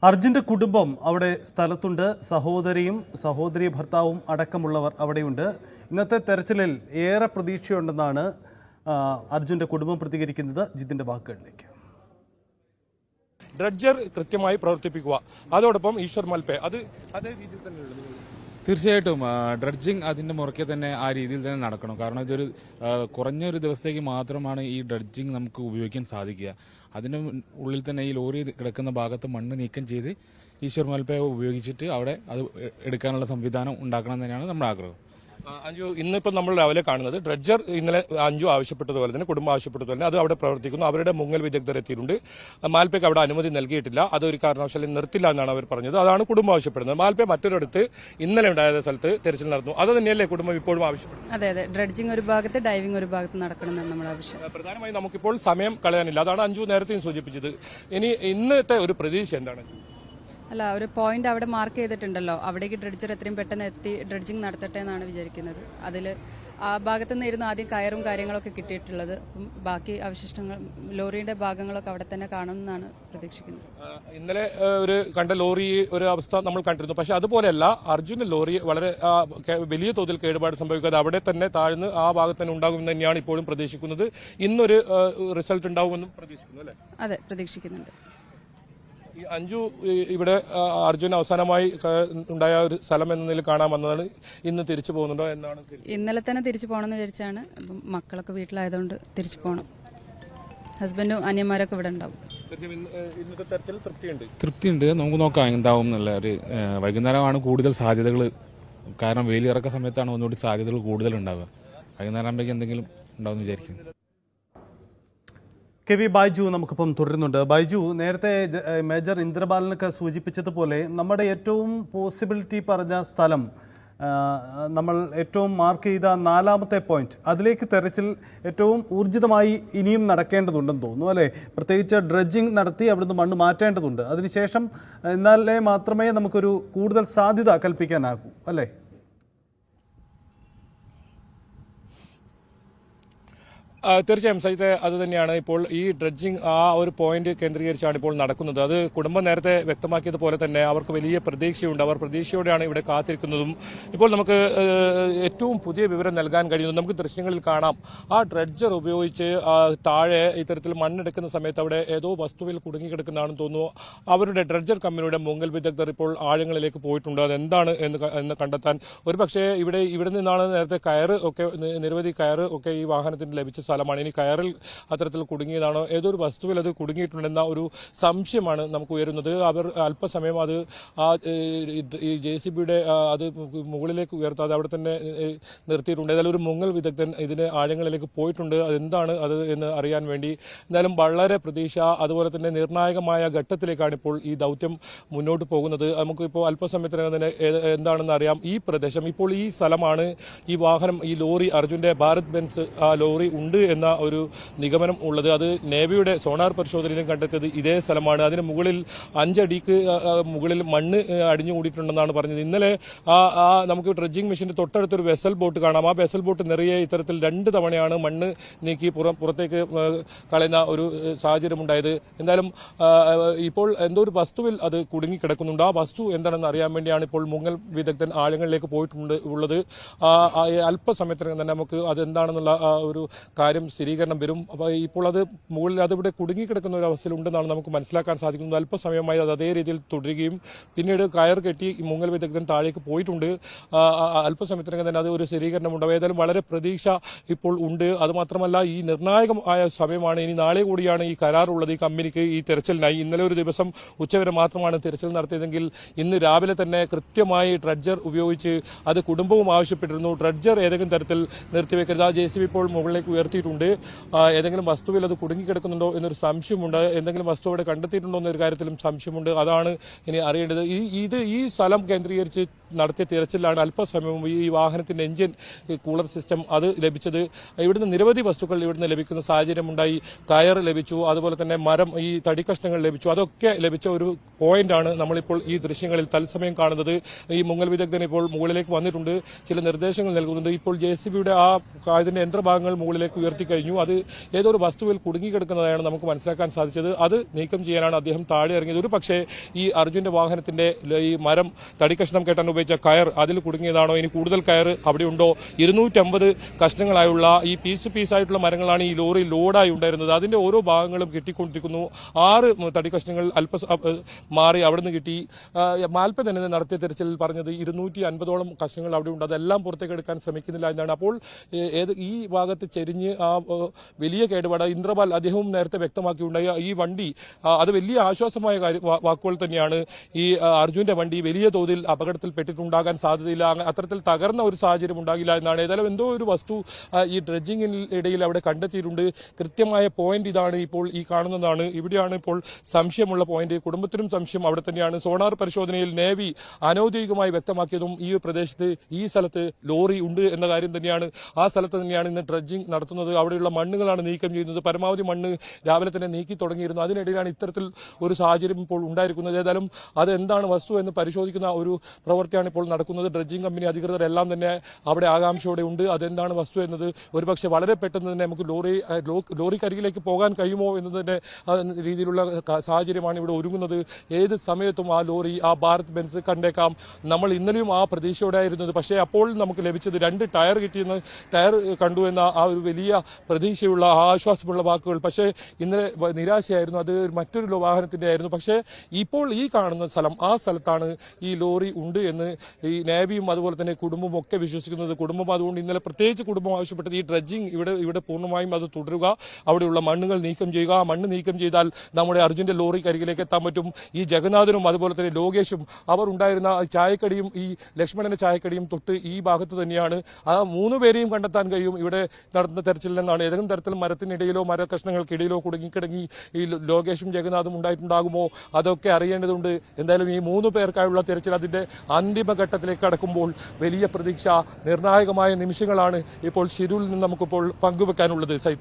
അർജുന്റെ കുടുംബം അവിടെ സ്ഥലത്തുണ്ട്. സഹോദരി ഭർത്താവും അടക്കമുള്ളവർ അവിടെയുണ്ട്. ഇന്നത്തെ തെരച്ചിലിൽ ഏറെ പ്രതീക്ഷയുണ്ടെന്നാണ് അർജുന്റെ കുടുംബം പ്രതികരിക്കുന്നത്. ജിതിന്റെ വാക്കുകളിലേക്ക്. ഡ്രഡ്ജർ കൃത്യമായി പ്രവർത്തിപ്പിക്കുക, അതോടൊപ്പം ഈശ്വർ മൽപെ അതേ രീതിയിൽ തന്നെയുള്ളത്. തീർച്ചയായിട്ടും ഡ്രഡ്ജിങ് അതിന്റെ മുറയ്ക്ക് തന്നെ ആ രീതിയിൽ തന്നെ നടക്കണം. കാരണം ഇതൊരു കുറഞ്ഞൊരു ദിവസത്തേക്ക് മാത്രമാണ് ഈ ഡ്രഡ്ജിങ് നമുക്ക് ഉപയോഗിക്കാൻ സാധിക്കുക. അതിന് ഉള്ളിൽ തന്നെ ഈ ലോറി കിടക്കുന്ന ഭാഗത്ത് മണ്ണ് നീക്കം ചെയ്ത് ഈശ്വർ മൽപെ ഉപയോഗിച്ചിട്ട് അവിടെ അത് എടുക്കാനുള്ള സംവിധാനം ഉണ്ടാക്കണം തന്നെയാണ് നമ്മുടെ ആഗ്രഹം. അഞ്ജു, ഇന്നിപ്പോൾ നമ്മൾ രാവിലെ കാണുന്നത് ഡ്രഡ്ജർ ഇന്നലെ അഞ്ജു ആവശ്യപ്പെട്ടതുപോലെ തന്നെ കുടുംബം ആവശ്യപ്പെട്ടതുപോലെ തന്നെ അത് അവിടെ പ്രവർത്തിക്കുന്നു. അവരുടെ മുങ്ങൽ വിദഗ്ധർ എത്തിയിട്ടുണ്ട്. മാൽപേക്ക് അവിടെ അനുമതി നൽകിയിട്ടില്ല. അതൊരു കാരണവശാലും നിർത്തില്ല എന്നാണ് അവർ പറഞ്ഞത്. അതാണ് കുടുംബം ആവശ്യപ്പെടുന്നത്. മാൽപേ മറ്റൊരിടത്ത് ഇന്നലെ ഉണ്ടായ സ്ഥലത്ത് തെരച്ചിൽ നടന്നു. അത് തന്നെയല്ലേ കുടുംബം ഇപ്പോഴും ആവശ്യപ്പെടുന്നത്? അതെ, ഡ്രഡ്ജിങ് ഒരു ഭാഗത്ത്, ഡൈവിംഗ് ഒരു ഭാഗത്ത് നടക്കണമെന്നാണ് നമ്മുടെ ആവശ്യം. പ്രധാനമായും നമുക്കിപ്പോൾ സമയം കളയാനില്ല. അതാണ് അഞ്ജു നേരത്തെയും സൂചിപ്പിച്ചത്. ഇനി ഇന്നത്തെ ഒരു പ്രതീക്ഷ എന്താണ്? അല്ല, ഒരു പോയിന്റ് അവിടെ മാർക്ക് ചെയ്തിട്ടുണ്ടല്ലോ, അവിടേക്ക് ഡ്രഡ്ജർ എത്രയും പെട്ടെന്ന് എത്തി ഡ്രഡ്ജിങ് നടത്തട്ടെ എന്നാണ് വിചാരിക്കുന്നത്. അതിൽ ആ ഭാഗത്തു നിന്നിരുന്നു ആദ്യം കയറും കാര്യങ്ങളൊക്കെ കിട്ടിയിട്ടുള്ളത്. അപ്പം ബാക്കി അവശിഷ്ടങ്ങൾ, ലോറിയുടെ ഭാഗങ്ങളൊക്കെ അവിടെ തന്നെ കാണുമെന്നാണ് പ്രതീക്ഷിക്കുന്നത്. ഇന്നലെ ഒരു കണ്ട ലോറി ഒരു അവസ്ഥ നമ്മൾ കണ്ടിരുന്നു. പക്ഷെ അതുപോലെയല്ല, അർജുന്റെ ലോറി വളരെ വലിയ തോതിൽ കേടുപാട് സംഭവിക്കാതെ അവിടെ തന്നെ താഴ്ന്ന് ആ ഭാഗത്ത് തന്നെ ഉണ്ടാകുമെന്ന് തന്നെയാണ് ഇപ്പോഴും പ്രതീക്ഷിക്കുന്നത്. ഇന്നൊരു റിസൾട്ട് ഉണ്ടാകുമെന്നും പ്രതീക്ഷിക്കുന്നു അല്ലേ? അതെ, പ്രതീക്ഷിക്കുന്നുണ്ട്. ഈ അഞ്ജു ഇവിടെ അർജുൻ അവസാനമായി ഉണ്ടായ ഒരു സ്ഥലം എന്ന നിലയിൽ കാണാൻ വന്നതാണ്. ഇന്ന് തിരിച്ചു പോകുന്നുണ്ടോ എന്നാണ്? ഇന്നലെ തന്നെ തിരിച്ചു പോകണമെന്ന് വിചാരിച്ചാണ്. അപ്പം മക്കളൊക്കെ വീട്ടിലായതുകൊണ്ട് തിരിച്ചു പോകണം. ഹസ്ബൻഡും അനിയന്മാരൊക്കെ ഇവിടെ ഉണ്ടാവും. ഇന്നത്തെ തെരച്ചിൽ തൃപ്തിയുണ്ട്. നമുക്ക് നോക്കാം എന്താവും എന്നുള്ള ഒരു വൈകുന്നേരമാണ് കൂടുതൽ സാധ്യതകൾ. കാരണം വേലിയിറക്ക സമയത്താണ് ഒന്നുകൂടി സാധ്യതകൾ കൂടുതൽ ഉണ്ടാവുക. വൈകുന്നേരം ആകുമ്പോഴേക്കും എന്തെങ്കിലും ഉണ്ടാവും വിചാരിക്കുന്നു. കെ വി ബൈജു നമുക്കിപ്പം തുടരുന്നുണ്ട്. ബൈജു, നേരത്തെ മേജർ ഇന്ദ്രബാലനൊക്കെ സൂചിപ്പിച്ചതുപോലെ നമ്മുടെ ഏറ്റവും പോസിബിലിറ്റി പറഞ്ഞ സ്ഥലം, നമ്മൾ ഏറ്റവും മാർക്ക് ചെയ്ത 4ാമത്തെ പോയിന്റ്, അതിലേക്ക് തെരച്ചിൽ ഏറ്റവും ഊർജിതമായി ഇനിയും നടക്കേണ്ടതുണ്ടെന്ന് തോന്നുന്നു അല്ലേ? പ്രത്യേകിച്ച് ഡ്രഡ്ജിങ് നടത്തി അവിടുന്ന് മണ്ണ് മാറ്റേണ്ടതുണ്ട്. അതിനുശേഷം എന്നാലേ മാത്രമേ നമുക്കൊരു കൂടുതൽ സാധ്യത കൽപ്പിക്കാനാകൂ അല്ലേ? തീർച്ചയായും സഹിത്തെ അത് തന്നെയാണ്. ഇപ്പോൾ ഈ ഡ്രഡ്ജിങ് ആ ഒരു പോയിന്റ് കേന്ദ്രീകരിച്ചാണ് ഇപ്പോൾ നടക്കുന്നത്. അത് കുടുംബം നേരത്തെ വ്യക്തമാക്കിയതുപോലെ തന്നെ അവർക്ക് വലിയ പ്രതീക്ഷയുണ്ട്. അവർ പ്രതീക്ഷയോടെയാണ് ഇവിടെ കാത്തിരിക്കുന്നതും. ഇപ്പോൾ നമുക്ക് ഏറ്റവും പുതിയ വിവരം നൽകാൻ കഴിയുന്നത് നമുക്ക് ദൃശ്യങ്ങളിൽ കാണാം. ആ ഡ്രഡ്ജർ ഉപയോഗിച്ച് താഴെ ഇത്തരത്തിൽ മണ്ണെടുക്കുന്ന സമയത്ത് അവിടെ ഏതോ വസ്തുവിൽ കുടുങ്ങിക്കിടക്കുന്നതാണെന്ന് തോന്നുന്നു. അവരുടെ ഡ്രഡ്ജർ കമ്പനിയുടെ മുങ്ങൽ വിദഗ്ധർ ഇപ്പോൾ ആഴങ്ങളിലേക്ക് പോയിട്ടുണ്ട്. അതെന്താണ് എന്ന് കണ്ടെത്താൻ. ഒരുപക്ഷെ ഇവിടെ നിന്നാണ് നേരത്തെ കയറ് ഒക്കെ, നിരവധി കയറ് ഒക്കെ ഈ വാഹനത്തിന് ലഭിച്ച സ്ഥലമാണ്. ഇനി കയറിൽ അത്തരത്തിൽ കുടുങ്ങിയതാണോ, ഏതൊരു വസ്തുവിൽ അത് കുടുങ്ങിയിട്ടുണ്ടെന്ന ഒരു സംശയമാണ് നമുക്ക് ഉയരുന്നത്. അവർ അല്പസമയം അത് ഈ JCBയുടെ അത് മുകളിലേക്ക് ഉയർത്താതെ അവിടെ തന്നെ നിർത്തിയിട്ടുണ്ട്. ഏതായാലും ഒരു മുങ്ങൽ വിദഗ്ധൻ ഇതിന് ആഴങ്ങളിലേക്ക് പോയിട്ടുണ്ട്. അതെന്താണ് അത് എന്ന് അറിയാൻ വേണ്ടി. എന്തായാലും വളരെ പ്രതീക്ഷ, അതുപോലെ തന്നെ നിർണായകമായ ഘട്ടത്തിലേക്കാണ് ഇപ്പോൾ ഈ ദൗത്യം മുന്നോട്ട് പോകുന്നത്. നമുക്കിപ്പോൾ അല്പസമയത്തിനകം തന്നെ എന്താണെന്ന് അറിയാം. ഈ പ്രദേശം, ഇപ്പോൾ ഈ സ്ഥലമാണ് ഈ വാഹനം, ഈ ലോറി, അർജുന്റെ ഭാരത് ബെൻസ് ലോറി ഉണ്ട് എന്ന ഒരു നിഗമനം ഉള്ളത്. അത് നേവിയുടെ സോണാർ പരിശോധനയിലും കണ്ടെത്തിയത് ഇതേ സ്ഥലമാണ്. അതിന് മുകളിൽ 5 അടിക്ക് മുകളിൽ മണ്ണ് അടിഞ്ഞുകൂടിയിട്ടുണ്ടെന്നാണ് പറഞ്ഞത്. ഇന്നലെ നമുക്ക് ഡ്രഡ്ജിംഗ് മെഷീന്റെ തൊട്ടടുത്തൊരു വെസൽ ബോട്ട് കാണാം. ആ വെസൽ ബോട്ട് നിറയെ ഇത്തരത്തിൽ 2 തവണയാണ് മണ്ണ് നീക്കി പുറത്തേക്ക് കളയുന്ന ഒരു സാഹചര്യം ഉണ്ടായത്. എന്തായാലും ഇപ്പോൾ എന്തോ ഒരു വസ്തുവിൽ അത് കുടുങ്ങിക്കിടക്കുന്നുണ്ട്. ആ വസ്തു എന്താണെന്ന് അറിയാൻ വേണ്ടിയാണ് ഇപ്പോൾ മുങ്ങൽ വിദഗ്ധൻ ആഴങ്ങളിലേക്ക് ഉള്ളത്. അല്പസമയത്തിനകം തന്നെ നമുക്ക് അതെന്താണെന്നുള്ള ഒരു കാര്യം സ്ഥിരീകരണം വരും. അപ്പോൾ ഇപ്പോൾ അത് മുകളിൽ അതിവിടെ കുടുങ്ങിക്കിടക്കുന്ന ഒരു അവസ്ഥയിലുണ്ടെന്നാണ് നമുക്ക് മനസ്സിലാക്കാൻ സാധിക്കുന്നത്. അല്പസമയമായി അത് അതേ രീതിയിൽ തുടരുകയും പിന്നീട് കയർ കെട്ടി മുങ്ങൽ വിദഗ്ധൻ താഴേക്ക് പോയിട്ടുണ്ട്. അല്പസമയത്തിനകം തന്നെ അത് ഒരു സ്ഥിരീകരണം ഉണ്ടാവും. ഏതായാലും വളരെ പ്രതീക്ഷ ഇപ്പോൾ ഉണ്ട്. അതുമാത്രമല്ല, ഈ നിർണായകമായ സമയമാണ്. ഇനി നാളെ കൂടിയാണ് ഈ കരാറുള്ളത് ഈ കമ്പനിക്ക് ഈ തെരച്ചിലിനായി. ഇന്നലെ ഒരു ദിവസം ഉച്ചവരെ മാത്രമാണ് തെരച്ചിൽ നടത്തിയതെങ്കിൽ ഇന്ന് രാവിലെ തന്നെ കൃത്യമായി ഡ്രഡ്ജർ ഉപയോഗിച്ച് അത് കുടുംബവും ആവശ്യപ്പെട്ടിരുന്നു. ഡ്രഡ്ജർ ഏതെങ്കിലും തരത്തിൽ നിർത്തിവെക്കരുത്. ആ JCB ഇപ്പോൾ മുകളിലേക്ക് ഉയർത്തിയിട്ടുണ്ട്. ഏതെങ്കിലും വസ്തുവിൽ അത് കുടുങ്ങിക്കിടക്കുന്നുണ്ടോ എന്നൊരു സംശയമുണ്ട്. എന്തെങ്കിലും വസ്തു അവിടെ കണ്ടെത്തിയിട്ടുണ്ടോ എന്നൊരു കാര്യത്തിലും സംശയമുണ്ട്. അതാണ് ഇനി അറിയേണ്ടത്. ഈ സ്ഥലം കേന്ദ്രീകരിച്ച് നടത്തിയ തിരച്ചിലാണ് അല്പസമയം ഈ വാഹനത്തിന്റെ എഞ്ചിൻ കൂളർ സിസ്റ്റം അത് ലഭിച്ചത്. ഇവിടുന്ന് നിരവധി വസ്തുക്കൾ ഇവിടുന്ന് ലഭിക്കുന്ന സാഹചര്യമുണ്ടായി. കയർ ലഭിച്ചു, അതുപോലെ തന്നെ മരം, ഈ തടി കഷ്ണങ്ങൾ ലഭിച്ചു. അതൊക്കെ ലഭിച്ച ഒരു പോയിന്റാണ് നമ്മളിപ്പോൾ ഈ ദൃശ്യങ്ങളിൽ തത്സമയം കാണുന്നത്. ഈ മുങ്ങൽ വിദഗ്ധൻ ഇപ്പോൾ മുകളിലേക്ക് വന്നിട്ടുണ്ട്, ചില നിർദ്ദേശങ്ങൾ നൽകുന്നുണ്ട്. ഇപ്പോൾ JCBയുടെ അതിന്റെ യന്ത്രഭാഗങ്ങൾ മുകളിലേക്ക് ഉയർത്തി കഴിഞ്ഞു. അത് ഏതൊരു വസ്തുവിൽ കുടുങ്ങിക്കിടക്കുന്നതാണ് നമുക്ക് മനസ്സിലാക്കാൻ സാധിച്ചത്. അത് നീക്കം ചെയ്യാനാണ് അദ്ദേഹം താഴെ ഇറങ്ങിയത്. ഒരു പക്ഷേ ഈ അർജുന്റെ വാഹനത്തിന്റെ ഈ മരം തടിക്കഷ്ണം കെട്ടാൻ ഉപയോഗിച്ച കയർ അതിൽ കുടുങ്ങിയതാണോ, ഇനി കൂടുതൽ കയർ അവിടെ ഉണ്ടോ? 250 കഷ്ണങ്ങളായുള്ള ഈ പീസായിട്ടുള്ള മരങ്ങളാണ് ഈ ലോറി ലോഡായി ഉണ്ടായിരുന്നത്. അതിന്റെ ഓരോ ഭാഗങ്ങളും കിട്ടിക്കൊണ്ടിരിക്കുന്നു. 6 തടിക്കഷ്ണങ്ങൾ മാറി അവിടെ നിന്ന് കിട്ടി. മാൽപ്പ തന്നെ നടത്തിയ തിരച്ചിലിൽ പറഞ്ഞത് 250ഓളം കഷ്ണങ്ങൾ അവിടെ ഉണ്ട്. അതെല്ലാം പുറത്തേക്ക് എടുക്കാൻ ശ്രമിക്കുന്നില്ല എന്നാണ്. അപ്പോൾ ഈ ഭാഗത്ത് ചെരിഞ്ഞ് ആ വലിയ കേടുപാട് ഇന്ദ്രപാൽ അദ്ദേഹവും നേരത്തെ വ്യക്തമാക്കിയുണ്ടായി. ഈ വണ്ടി അത് വലിയ ആശ്വാസമായ വാക്കുകൾ തന്നെയാണ്. ഈ അർജുന്റെ വണ്ടി വലിയ തോതിൽ അപകടത്തിൽപ്പെട്ടിട്ടുണ്ടാകാൻ സാധ്യതയില്ല, അത്തരത്തിൽ തകർന്ന ഒരു സാഹചര്യം ഉണ്ടാകില്ല എന്നാണ്. ഏതായാലും എന്തോ ഒരു വസ്തു ഈ ഡ്രഡ്ജിങ്ങിനിടയിൽ അവിടെ കണ്ടെത്തിയിട്ടുണ്ട്. കൃത്യമായ പോയിന്റ് ഇതാണ് ഇപ്പോൾ ഈ കാണുന്നതാണ്. ഇവിടെയാണ് ഇപ്പോൾ സംശയമുള്ള പോയിന്റ്. കുടുംബത്തിനും സംശയം അവിടെ തന്നെയാണ്. സോണാർ പരിശോധനയിൽ നേവി അനൌദ്യോഗികമായി വ്യക്തമാക്കിയതും ഈ പ്രദേശത്ത് ഈ സ്ഥലത്ത് ലോറി ഉണ്ട് എന്ന കാര്യം തന്നെയാണ്. ആ സ്ഥലത്ത് തന്നെയാണ് ഇന്ന് ഡ്രഡ്ജിംഗ് നടത്തുന്നത്. അവിടെയുള്ള മണ്ണുകളാണ് നീക്കം ചെയ്യുന്നത്. പരമാവധി മണ്ണ് രാവിലെ തന്നെ നീക്കി തുടങ്ങിയിരുന്നു. അതിനിടയിലാണ് ഇത്തരത്തിൽ ഒരു സാഹചര്യം ഇപ്പോൾ ഉണ്ടായിരിക്കുന്നത്. ഏതായാലും അതെന്താണ് വസ്തു എന്ന് പരിശോധിക്കുന്ന ഒരു പ്രവൃത്തിയാണ് ഇപ്പോൾ നടക്കുന്നത്. ഡ്രഡ്ജിംഗ് കമ്പനി അധികൃതരെല്ലാം തന്നെ അവിടെ ആകാംക്ഷയോടെ ഉണ്ട്. അതെന്താണ് വസ്തു എന്നത് ഒരുപക്ഷെ വളരെ പെട്ടെന്ന് തന്നെ നമുക്ക് ലോറിക്കരികിലേക്ക് പോകാൻ കഴിയുമോ എന്നതിന്റെ രീതിയിലുള്ള സാഹചര്യമാണ് ഇവിടെ ഒരുങ്ങുന്നത്. ഏത് സമയത്തും ആ ലോറി, ആ ഭാരത് ബെൻസ് കണ്ടേക്കാം. നമ്മൾ ഇന്നലെയും ആ പ്രതീക്ഷയോടെ ആയിരുന്നത്. പക്ഷേ അപ്പോൾ നമുക്ക് ലഭിച്ചത് 2 ടയർ കിട്ടിയെന്ന്, ടയർ കണ്ടു എന്ന ആ ഒരു വലിയ പ്രതീക്ഷയുള്ള ആശ്വാസമുള്ള വാക്കുകൾ. പക്ഷേ ഇന്നലെ നിരാശയായിരുന്നു. അത് മറ്റൊരു വാഹനത്തിന്റെ ആയിരുന്നു. പക്ഷേ ഇപ്പോൾ ഈ കാണുന്ന സ്ഥലം, ആ സ്ഥലത്താണ് ഈ ലോറി ഉണ്ട് എന്ന് ഈ നേവിയും അതുപോലെ തന്നെ കുടുംബവും ഒക്കെ വിശ്വസിക്കുന്നത്. കുടുംബം അതുകൊണ്ട് ഇന്നലെ പ്രത്യേകിച്ച് കുടുംബം ആവശ്യപ്പെട്ടത് ഈ ഡ്രഡ്ജിംഗ് ഇവിടെ പൂർണ്ണമായും അത് തുടരുക, അവിടെയുള്ള മണ്ണുകൾ നീക്കം ചെയ്യുക. ആ മണ്ണ് നീക്കം ചെയ്താൽ നമ്മുടെ അർജുന്റെ ലോറി കരികിലേക്ക് എത്താൻ പറ്റും. ഈ ജഗന്നാഥനും അതുപോലെ തന്നെ ലോകേഷും അവർ ഉണ്ടായിരുന്ന ചായക്കടിയും ഈ ലക്ഷ്മണന്റെ ചായക്കടിയും തൊട്ട് ഈ ഭാഗത്ത് തന്നെയാണ്. ആ 3 പേരെയും കണ്ടെത്താൻ കഴിയും ഇവിടെ നടന്ന തെരച്ചിൽ എന്നാണ്. ഏതെങ്കിലും തരത്തിൽ മരത്തിനിടയിലോ മരക്കഷ്ണങ്ങൾക്കിടയിലോ കുടുങ്ങിക്കിടങ്ങി ഈ ലോകേഷും ജഗന്നാഥും ഉണ്ടായിട്ടുണ്ടാകുമോ, അതൊക്കെ അറിയേണ്ടതുണ്ട്. എന്തായാലും ഈ 3 പേർക്കായുള്ള തെരച്ചിൽ അതിന്റെ അന്തിമഘട്ടത്തിലേക്ക് കടക്കുമ്പോൾ വലിയ പ്രതീക്ഷ, നിർണായകമായ നിമിഷങ്ങളാണ് ഇപ്പോൾ ശിരൂരിൽ നിന്ന് നമുക്കിപ്പോൾ പങ്കുവെക്കാനുള്ളത്.